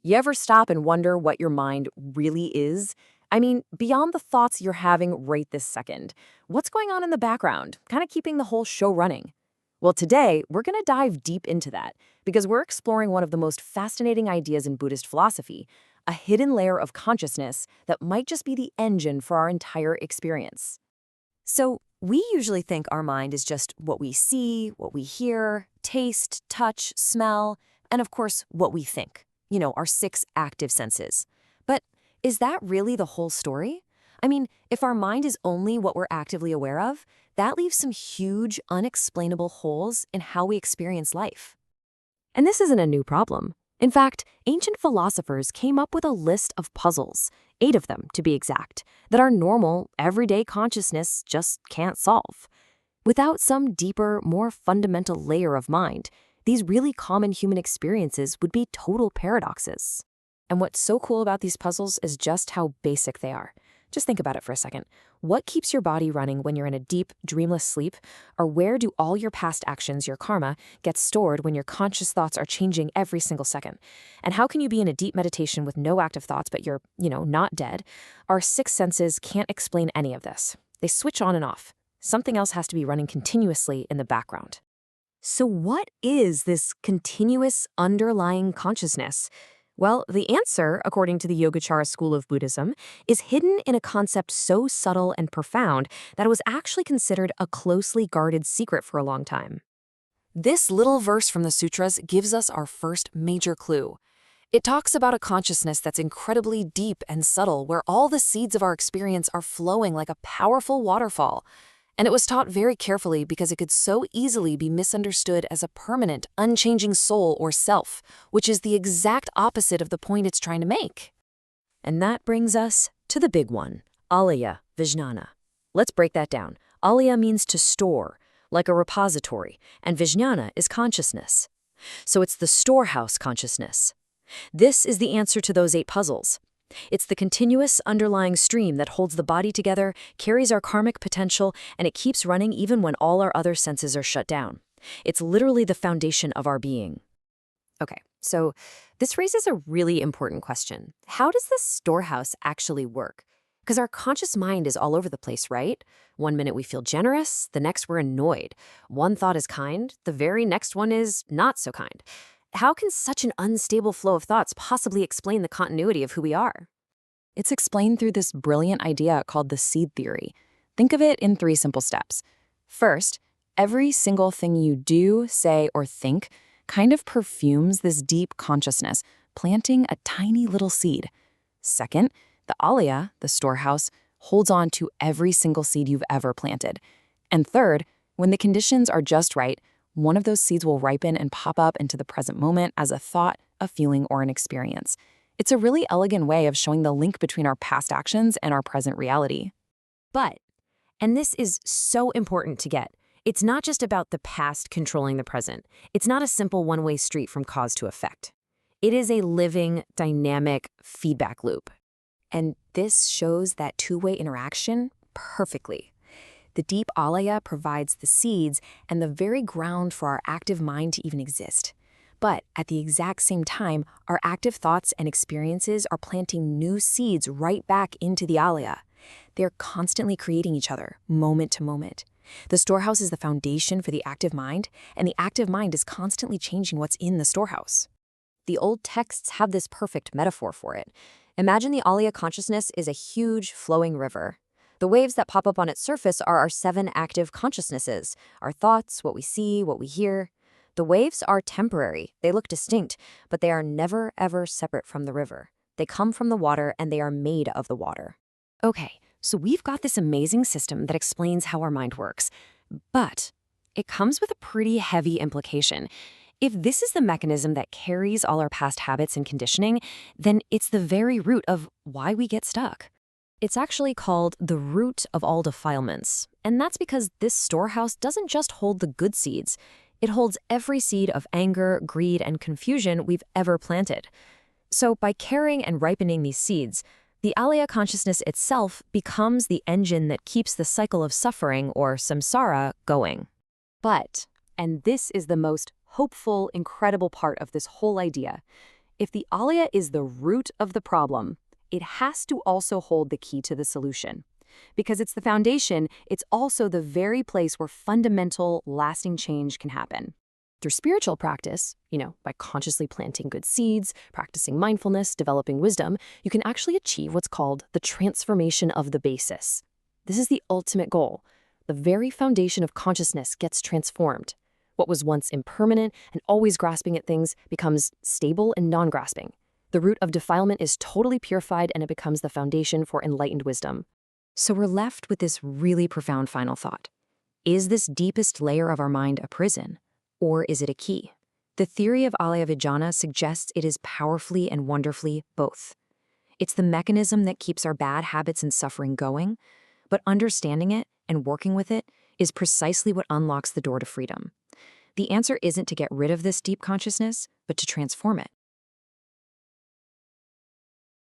You ever stop and wonder what your mind really is? I mean, beyond the thoughts you're having right this second, what's going on in the background, kind of keeping the whole show running? Well, today, we're going to dive deep into that because we're exploring one of the most fascinating ideas in Buddhist philosophy, a hidden layer of consciousness that might just be the engine for our entire experience. So, we usually think our mind is just what we see, what we hear, taste, touch, smell, and of course, what we think. Our six active senses. But is that really the whole story? I mean, if our mind is only what we're actively aware of, that leaves some huge, unexplainable holes in how we experience life. And this isn't a new problem. In fact, ancient philosophers came up with a list of puzzles, 8 of them to be exact, that our normal, everyday consciousness just can't solve. Without some deeper, more fundamental layer of mind, these really common human experiences would be total paradoxes. And what's so cool about these puzzles is just how basic they are. Just think about it for a second. What keeps your body running when you're in a deep, dreamless sleep? Or where do all your past actions, your karma, get stored when your conscious thoughts are changing every single second? And how can you be in a deep meditation with no active thoughts, but you're, not dead? Our 6 senses can't explain any of this. They switch on and off. Something else has to be running continuously in the background. So what is this continuous underlying consciousness? Well, the answer, according to the Yogacara school of Buddhism, is hidden in a concept so subtle and profound that it was actually considered a closely guarded secret for a long time. This little verse from the sutras gives us our first major clue. It talks about a consciousness that's incredibly deep and subtle, where all the seeds of our experience are flowing like a powerful waterfall. And it was taught very carefully because it could so easily be misunderstood as a permanent, unchanging soul or self, which is the exact opposite of the point it's trying to make. And that brings us to the big one, alaya, vijnana. Let's break that down. Alaya means to store, like a repository, and vijnana is consciousness. So it's the storehouse consciousness. This is the answer to those 8 puzzles. It's the continuous underlying stream that holds the body together, carries our karmic potential, and it keeps running even when all our other senses are shut down. It's literally the foundation of our being. Okay, so this raises a really important question. How does this storehouse actually work? Because our conscious mind is all over the place, right? One minute we feel generous, the next we're annoyed. One thought is kind, the very next one is not so kind. How can such an unstable flow of thoughts possibly explain the continuity of who we are? It's explained through this brilliant idea called the seed theory. Think of it in 3 simple steps. First, every single thing you do, say, or think kind of perfumes this deep consciousness, planting a tiny little seed. Second, the alaya, the storehouse, holds on to every single seed you've ever planted. And third, when the conditions are just right, one of those seeds will ripen and pop up into the present moment as a thought, a feeling, or an experience. It's a really elegant way of showing the link between our past actions and our present reality. But, and this is so important to get, it's not just about the past controlling the present. It's not a simple one-way street from cause to effect. It is a living, dynamic feedback loop. And this shows that two-way interaction perfectly. The deep alaya provides the seeds and the very ground for our active mind to even exist. But at the exact same time, our active thoughts and experiences are planting new seeds right back into the alaya. They're constantly creating each other, moment to moment. The storehouse is the foundation for the active mind, and the active mind is constantly changing what's in the storehouse. The old texts have this perfect metaphor for it. Imagine the alaya consciousness is a huge, flowing river. The waves that pop up on its surface are our 7 active consciousnesses, our thoughts, what we see, what we hear. The waves are temporary, they look distinct, but they are never, ever separate from the river. They come from the water and they are made of the water. Okay, so we've got this amazing system that explains how our mind works, but it comes with a pretty heavy implication. If this is the mechanism that carries all our past habits and conditioning, then it's the very root of why we get stuck. It's actually called the root of all defilements, and that's because this storehouse doesn't just hold the good seeds. It holds every seed of anger, greed, and confusion we've ever planted. So by carrying and ripening these seeds, the alaya consciousness itself becomes the engine that keeps the cycle of suffering, or samsara, going. But, and this is the most hopeful, incredible part of this whole idea, If the alaya is the root of the problem, it has to also hold the key to the solution. Because it's the foundation, it's also the very place where fundamental, lasting change can happen. Through spiritual practice, by consciously planting good seeds, practicing mindfulness, developing wisdom, you can actually achieve what's called the transformation of the basis. This is the ultimate goal. The very foundation of consciousness gets transformed. What was once impermanent and always grasping at things becomes stable and non-grasping. The root of defilement is totally purified and it becomes the foundation for enlightened wisdom. So we're left with this really profound final thought. Is this deepest layer of our mind a prison? Or is it a key? The theory of Alaya Vijnana suggests it is powerfully and wonderfully both. It's the mechanism that keeps our bad habits and suffering going, but understanding it and working with it is precisely what unlocks the door to freedom. The answer isn't to get rid of this deep consciousness, but to transform it.